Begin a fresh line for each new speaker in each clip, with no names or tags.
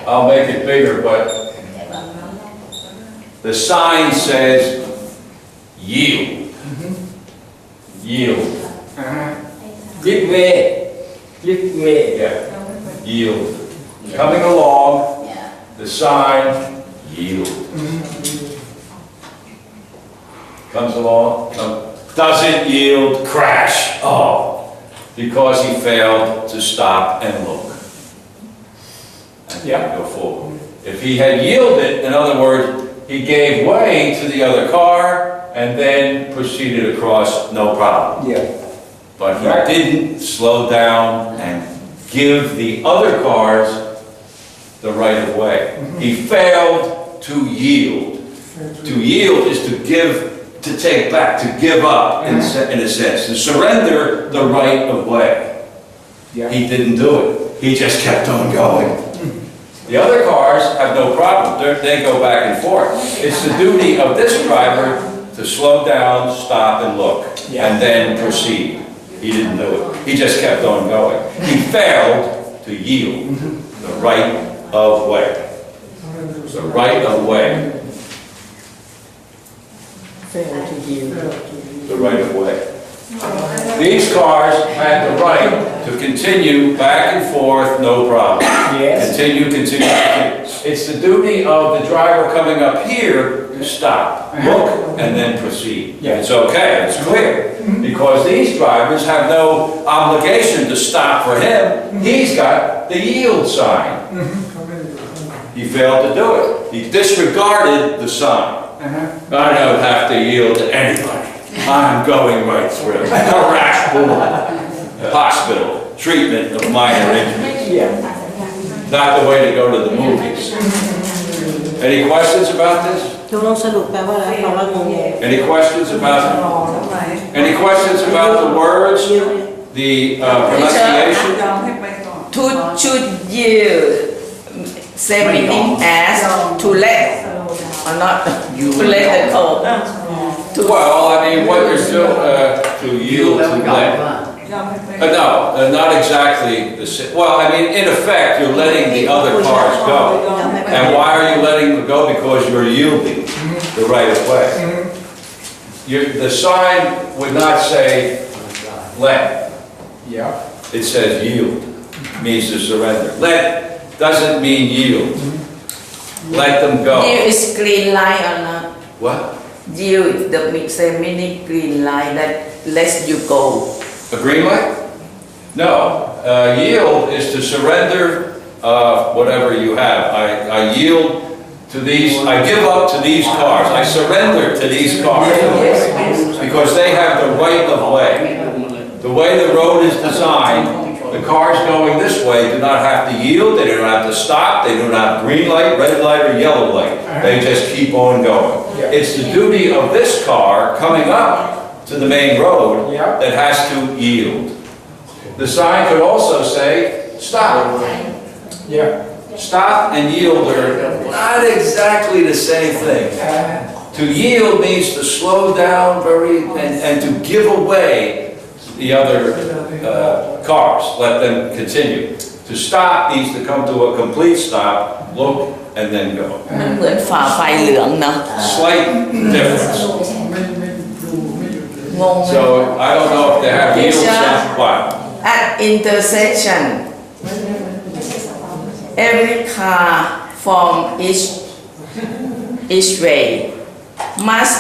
I'll make it bigger, but the sign says yield. Yield.
Give way. Give way.
Yeah. Yield. Coming along, the sign yield. Comes along, doesn't yield, crash. Oh, because he failed to stop and look. And go forward. If he had yielded, in other words, he gave way to the other car and then proceeded across, no problem.
Yeah.
But he didn't slow down and give the other cars the right of way. He failed to yield. To yield is to give, to take back, to give up in a sense, to surrender the right of way. He didn't do it. He just kept on going. The other cars have no problem. They go back and forth. It's the duty of this driver to slow down, stop, and look, and then proceed. He didn't do it. He just kept on going. He failed to yield the right of way. The right of way.
Fail to yield.
The right of way. These cars had the right to continue back and forth, no problem. Continue. It's the duty of the driver coming up here to stop, look, and then proceed. It's okay, it's clear. Because these drivers have no obligation to stop for him. He's got the yield sign. He failed to do it. He disregarded the sign. I don't have to yield to anybody. I'm going right through. Crash, boom. Hospital, treatment of minor injuries. Not the way to go to the movies. Any questions about this? Any questions about it? Any questions about the words? The pronunciation?
To should yield, same meaning as to let, or not to let the code.
Well, I mean, what you're doing, to yield to let. No, not exactly the same. Well, I mean, in effect, you're letting the other cars go. And why are you letting them go? Because you're yielding the right of way. The sign would not say let. It says yield. Means to surrender. Let doesn't mean yield. Let them go.
Yield is green light or not?
What?
Yield, the same meaning green light that lets you go.
A green light? No. Yield is to surrender whatever you have. I yield to these, I give up to these cars. I surrender to these cars. Because they have the right of way. The way the road is designed, the cars going this way do not have to yield, they don't have to stop, they don't have green light, red light, or yellow light. They just keep on going. It's the duty of this car coming up to the main road that has to yield. The sign could also say, stop. Stop and yield are not exactly the same thing. To yield means to slow down and to give away the other cars, let them continue. To To stop means to come to a complete stop, look, and then go.
มันเหมือนฝ่าไฟเหลืองนะ
Slight difference.
งงไหม
So I don't know if they have yield sign. What?
At intersection every car from each way must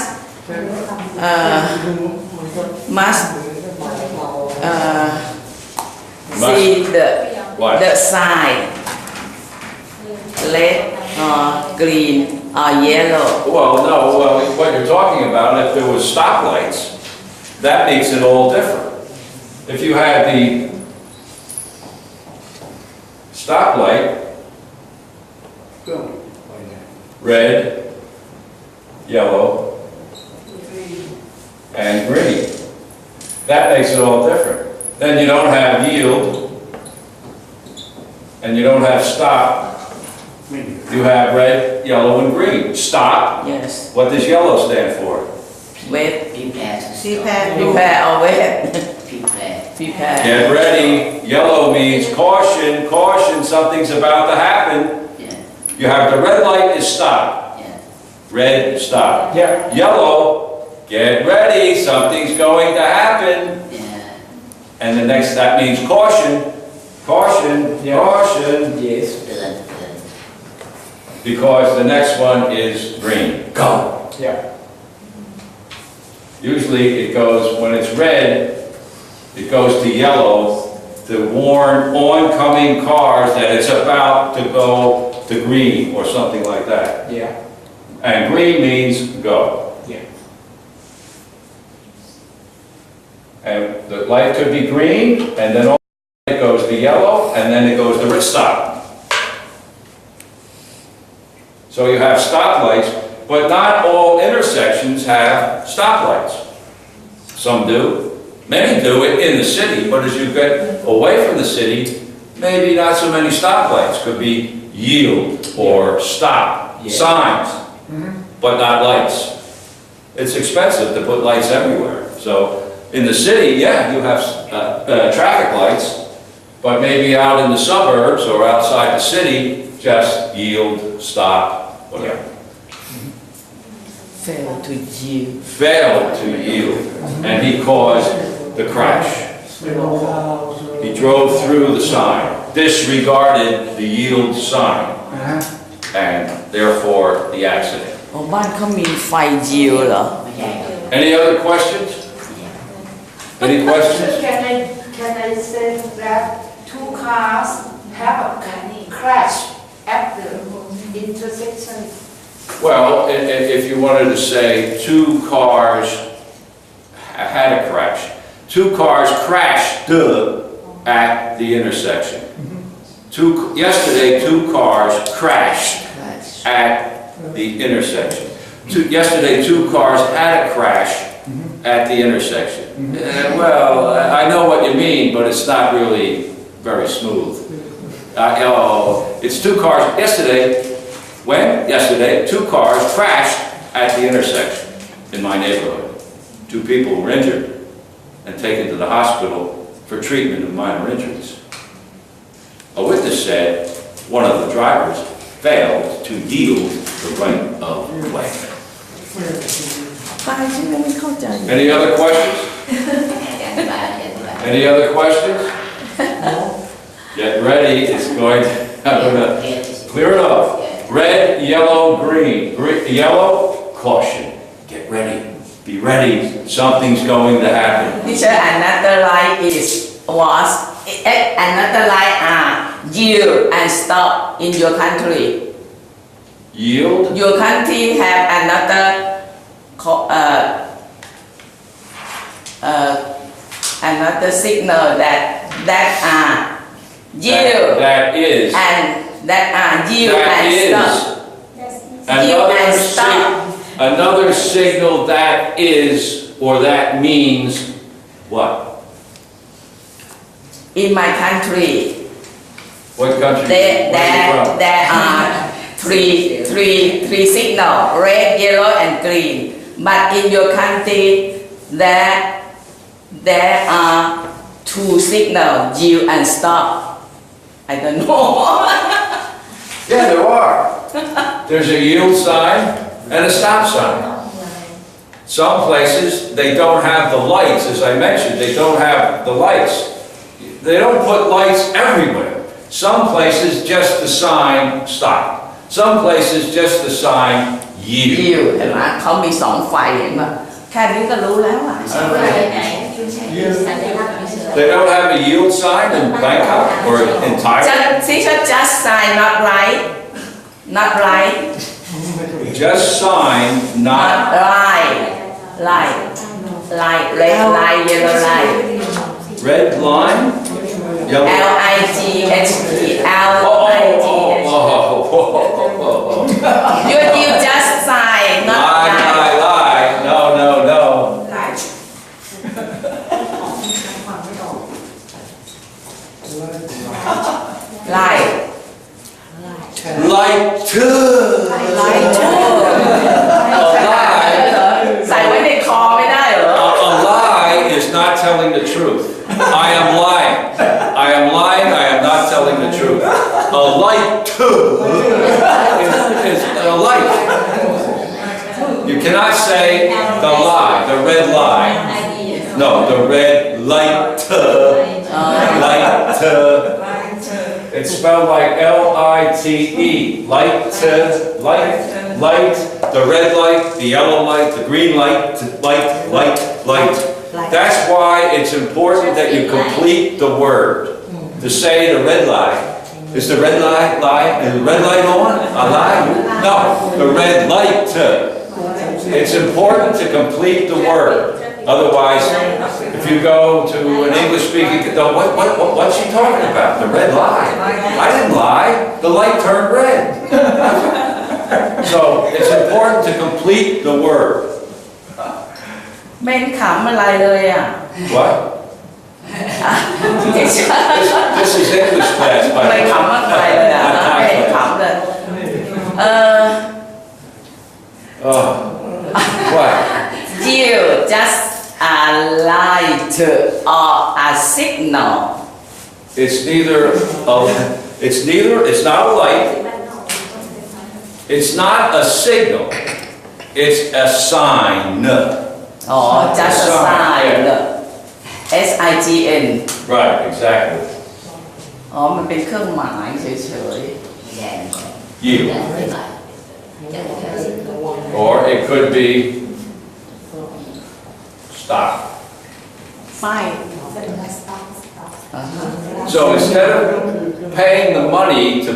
see
What?
the sign red or green or yellow.
Well, no, what you're talking about, if there was stoplights, that makes it all different. If you had the stoplight, red, yellow, and green, that makes it all different. Then you don't have yield, and you don't have stop. You have red, yellow, and green. Stop.
Yes.
What does yellow stand for?
Wait.
Prepare.
Prepare or wait.
Prepare.
Prepare.
Get ready. Yellow means caution, caution, something's about to happen.
Yeah.
You have the red light is stop.
Yeah.
Red, stop.
Yeah.
Yellow, get ready, something's going to happen.
Yeah.
And the next, that means caution, caution,
Yeah.
caution,
Yes.
Turn.
because the next one is green. Go.
Yeah.
Usually it goes, when it's red, it goes to yellow to warn oncoming cars that it's about to go to green or something like that.
Yeah.
And green means go.
Yeah.
And the light could be green, and then it goes to yellow, and then it goes to red stop. So you have stoplights, but not all intersections have stoplights. Some do. Many do it in the city, but as you get away from the city, maybe not so many stoplights. Could be yield or stop,
Yeah.
signs, but not lights. It's expensive to put lights everywhere. So in the city, yeah, you have traffic lights, but maybe out in the suburbs or outside the city, just yield, stop, whatever.
Fail to yield.
Failed to yield, and he caused the crash. He drove through the sign, disregarded the yield sign, and therefore the accident.
โอ้บ้านเขามีไฟยิวเหรอ
Any other questions? Any questions?
Can I say that two cars have a crash at the intersection?
Well, if you wanted to say two cars had a crash, two cars crashed at the intersection. Yesterday, two cars crashed at the intersection. Yesterday, two cars had a crash at the intersection. Well, I know what you mean, but it's not really very smooth. It's two cars. Yesterday, two cars crashed at the intersection in my neighborhood. Two people were injured and taken to the hospital for treatment of minor injuries. A witness said one of the drivers failed to yield the right of way.
ตายฉันยังไม่เข้าใจ
Any other questions? Any other questions? Get ready, it's going to, I'm gonna clear it up. Red, yellow, green. Yellow, caution. Get ready. Be ready. Something's going to happen.
Teacher, another line another line are yield and stop in your country.
Yield.
Your country have another another signal that are yield
That is.
and that are yield
That
and
is.
stop.
Another signal that is, or that means, what?
In my country,
What country?
there
Where are you from?
are three signal, red, yellow, and green. But in your country, there are two signal, yield and stop. I don't know.
Yeah, there are. There's a yield sign and a stop sign. Some places, they don't have the lights, as I mentioned, they don't have the lights. They don't put lights everywhere. Some places, just the sign stop. Some places, just the sign yield.
ยิวเห็นไหมเขามีสองไฟเห็นไหมแค่นี้ก็รู้แล้วอ่ะ
They don't have a yield sign in Bangkok or in Thailand?
just sign not right not right
Just sign,
not
not
right light light red light yellow light
red line? Yellow.
LIGHT LIGHT you just sign not right
Lie. No.
light
Light to.
light ใส่ไว้ในคอไม่ได้เหรอ
A lie is not telling the truth. I am lying. I am not telling the truth. A light to is a light. You cannot say the lie, the red lie. No, the red light to. Light to. It's spelled like L-I-T-E. Light to, light, the red light, the yellow light, the green light, light. That's why it's important that you complete the word. To say the red light. Is the red light Is the red light on? A lie? No, the red light. It's important to complete the word. Otherwise, if you go to an English-speaking, what's she talking about? The red light. I didn't lie. The light turned red. So it's important to complete the word.
เม่นขำอะไรเลยอ่ะ
What? This is English class,
ไม่
by
ขำมากเลยอ่ะนะไม่ขำเลย
What?
you just a light or a signal
It's not a light. It's not a signal. It's a sign.
อ๋อ just a sign SIGN
Right, exactly.
อ๋อมันเป็นเครื่องหมายเฉย
You. Or it could be stop.
ๆไฟ
So instead of paying the money to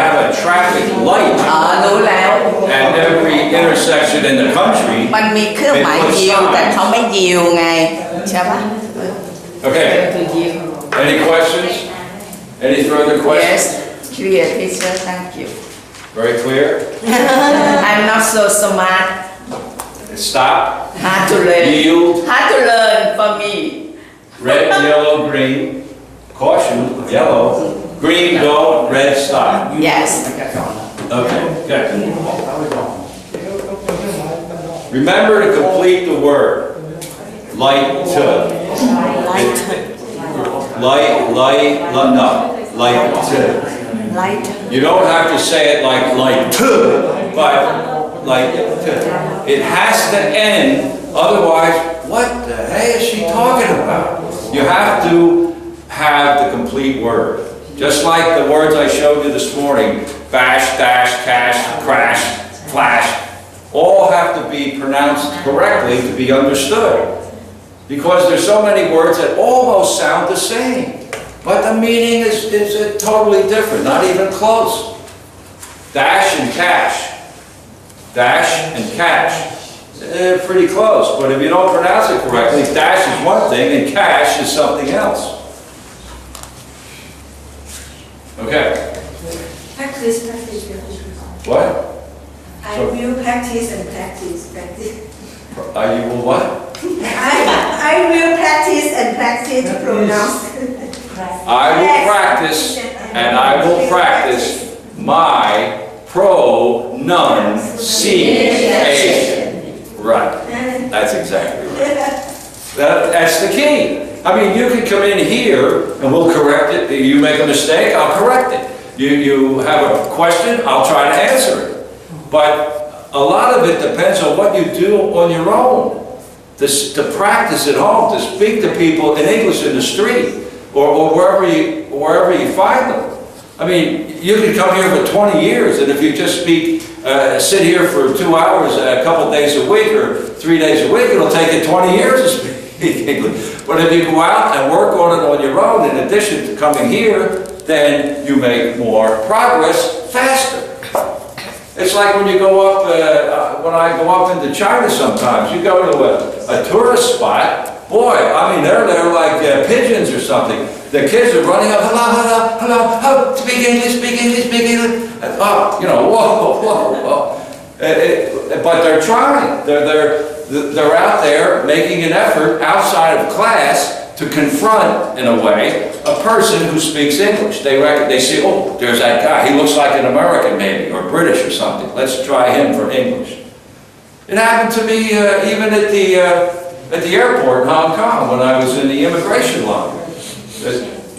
have a traffic light
รู้แล้ว
at every intersection in the country,
มันมีเครื่องหมายยิวแต่เขาไม่ยิวไงใช่ปะ
okay,
คือยิว
any questions? Any further questions?
Yes clear teacher thank you
Very clear?
I'm not so smart
Stop,
hard to learn
yield,
hard to learn for me
red, yellow, green, caution, yellow, green, go, red, stop.
yes
Okay, good. Remember to complete the word. Light to. Light to.
light
You don't have to say it like light to, but like to. It has to end, otherwise, what the heck is she talking about? You have to have the complete word. Just like the words I showed you this morning, bash, dash, cash, crash, flash, all have to be pronounced correctly to be understood. Because there's so many words that almost sound the same. But the meaning is totally different, not even close. Dash and cash. Dash and cash. They're pretty close, but if you don't pronounce it correctly, dash is one thing and cash is something else. Okay.
Practice.
What?
I will practice and practice.
You will what?
I will practice and practice to pronounce.
I will practice and I will practice my pronunciation. Right. That's exactly right. That's the key. I mean, you can come in here and we'll correct it. You make a mistake, I'll correct it. You have a question, I'll try to answer it. But a lot of it depends on what you do on your own. To practice at home, to speak to people in English in the street or wherever you find them. I mean, you can come here for 20 years, and if you just sit here for 2 hours a couple days a week or 3 days a week, it'll take you 20 years to speak English. But if you go out and work on it on your own, in addition to coming here, then you make more progress faster. It's like when you go up, when I go up into China sometimes, you go to a tourist spot, boy, I mean, they're like pigeons or something. The kids are running up, hello, hello, hello, hello, speak English, speak English, speak English. Oh, you know, whoa, whoa, whoa. But they're trying. They're out there making an effort outside of class to confront, in a way, a person who speaks English. They say, oh, there's that guy. He looks like an American maybe, or British or something. Let's try him for English. It happened to me even at the airport in Hong Kong when I was in the immigration line.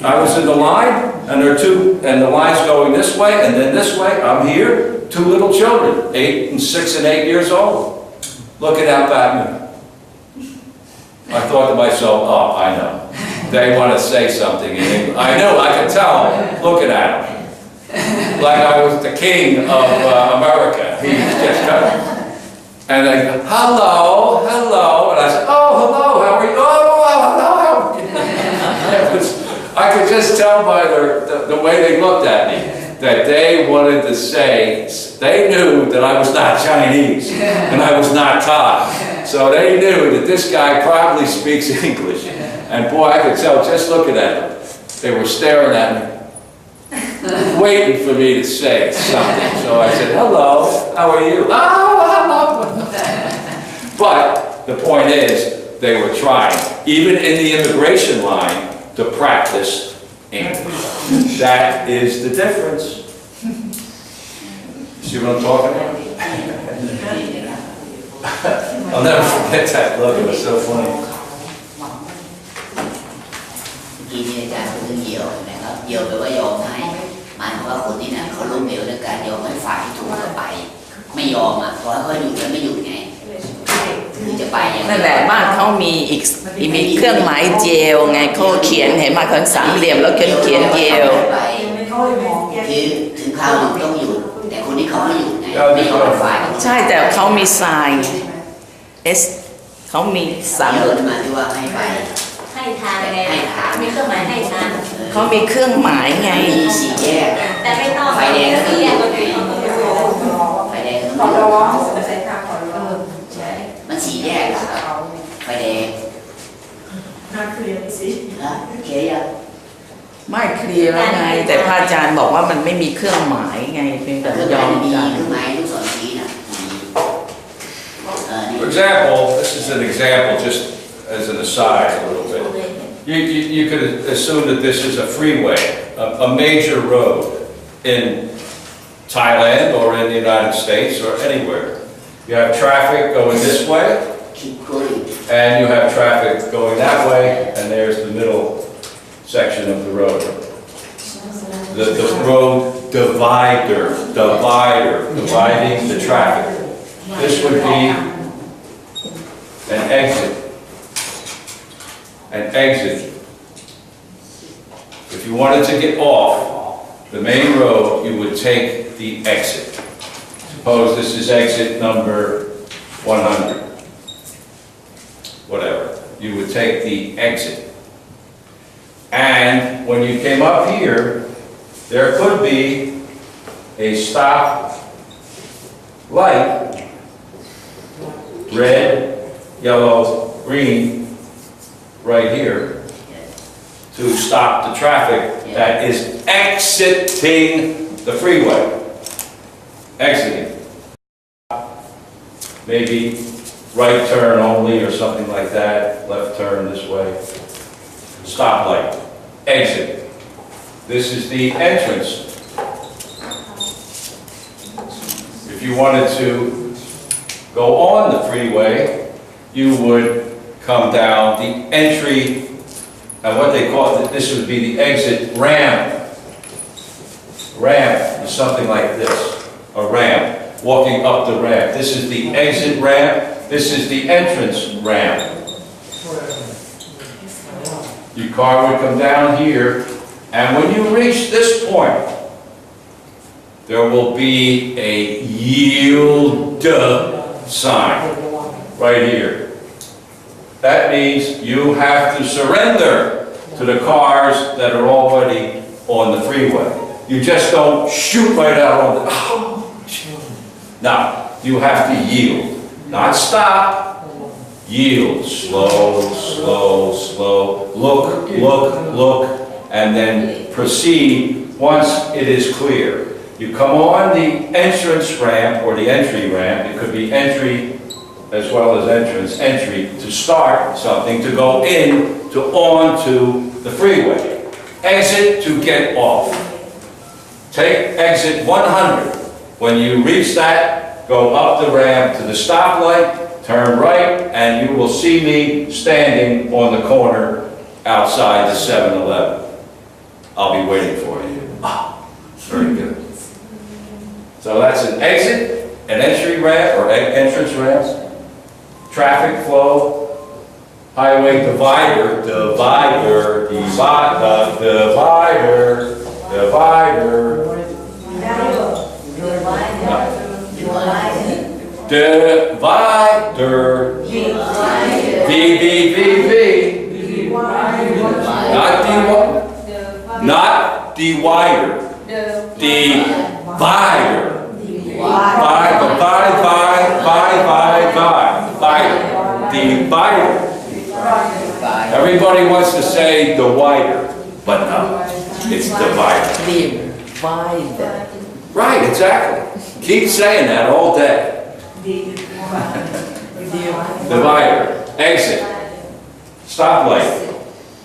I was in the line, and the line's going this way and then this way. I'm here, 2 little children, 6 and 8 years old, looking out at me. I thought to myself, oh, I know. They want to say something in English. I know, I could tell, looking at them. Like I was the king of America. He just kind of, and they go, hello, hello. And I said, oh, hello, how are you? Oh, hello, how are you? I could just tell by the way they looked at me that they wanted to say, they knew that I was not Chinese and I was not Thai. So they knew that this guy probably speaks English. And boy, I could tell just looking at them. They were staring at me, waiting for me to say something. So I said, hello, how are you? Oh, hello. But the point is, they were trying, even in the immigration line, to practice English. That is the difference. See what I'm talking about? I'll never forget that look, it was so funny.
เมื่อกี้นี่อาจารย์พูดถึงเหยี่ยวนะครับเหยี่ยวแปลว่ายอมให้หมายถึงว่าคนที่เนี่ยเขาล้มเหลวในการยอมให้ฝ่ายที่ถูกจะไปไม่ยอมอ่ะพอให้เขาหยุดแล้วไม่หยุดไงคือจะไปยังไง
นั่นแหละบ้านเขามีอีกมีเครื่องหมายเจลไงเขาเขียนเห็นมาเขาสามเหลี่ยมแล้วเขียนเจล
คือถึงคราวหยุดต้องหยุดแต่คนที่เขาไม่หยุดไงไม่ยอมฝ่าย
ใช่แต่เขามีทราย S เขามีสาม
เหยี่ยวนี่หมายถึงว่าให้ไป
ให้ทางไงมีเครื่องหมายให้ทาง
เขามีเครื่องหมายไง
มีสี่แยก
แต่ไม่ต้อง
ไฟแดงก็คือ
เรียกว่าไง
ไฟแดงก็
ขอ
คือ
ร้องใส่ทางขอร้อง
ใช่มันสี่แยกครับไฟแดง
น่าเคลียร์สิ
นะเคลียร์ยัง
ไม่เคลียร์แล้วไง แต่พระอาจารย์บอกว่ามันไม่มีเครื่องหมายไงเพียงแต่
เครื่อง
ยอม
มี
กัน
เครื่องหมายลูกศรชี้นะ
For example, this is an example just as an aside a little bit. You could assume that this is a freeway, a major road in Thailand or in the United States or anywhere. You have traffic going this way, and you have traffic going that way, and there's the middle section of the road. The road dividing the traffic. This would be an exit. An exit. If you wanted to get off the main road, you would take the exit. Suppose this is exit number 100. Whatever. You would take the exit. And when you came up here, there could be a stop light, red, yellow, green, right here, to stop the traffic that is exiting the freeway. Exiting. Maybe right turn only or something like that, left turn this way. Stoplight. Exit. This is the entrance. If you wanted to go on the freeway, you would come down the entry And what they call it, this would be the exit ramp. Ramp is something like this, a ramp, walking up the ramp. This is the exit ramp, this is the entrance ramp. Your car would come down here, and when you reach this point, there will be a yield sign right here. That means you have to surrender to the cars that are already on the freeway. You just don't shoot right out on the... No, you have to yield. Not stop. Yield. Slow, slow, slow. Look, look, look. And then proceed once it is clear. You come on the entrance ramp or the entry ramp. It could be entry as well as entrance. Entry to start something, to go in, to onto the freeway. Exit to get off. Take exit 100. When you reach that, go up the ramp to the stoplight, turn right, and you will see me standing on the corner outside the 7-Eleven. I'll be waiting for you. Ah, very good. So that's an exit, an entry ramp or entrance ramp, traffic flow, highway divider, divider, divider. Divider. V. Not divider. Divider. Divider. Everybody wants to say divider, but no, it's divider.
Divider.
Right, exactly. Keep saying that all day. Divider. Exit. Stoplight.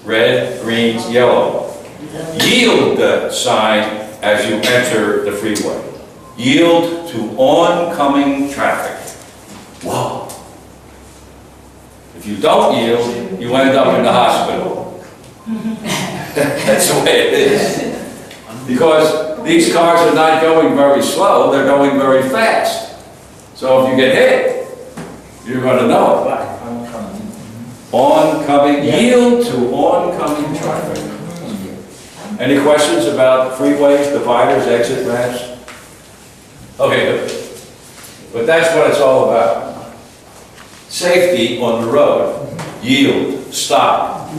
Red, green, yellow. Yield the sign as you enter the freeway. Yield to oncoming traffic. Whoa. If you don't yield, you end up in the hospital. That's the way it is. Because these cars are not going very slow, they're going very fast. So if you get hit, you're going to know it. Oncoming, yield to oncoming traffic. Any questions about freeways, dividers, exit ramps? Okay, good. But that's what it's all about. Safety on the road. Yield, stop.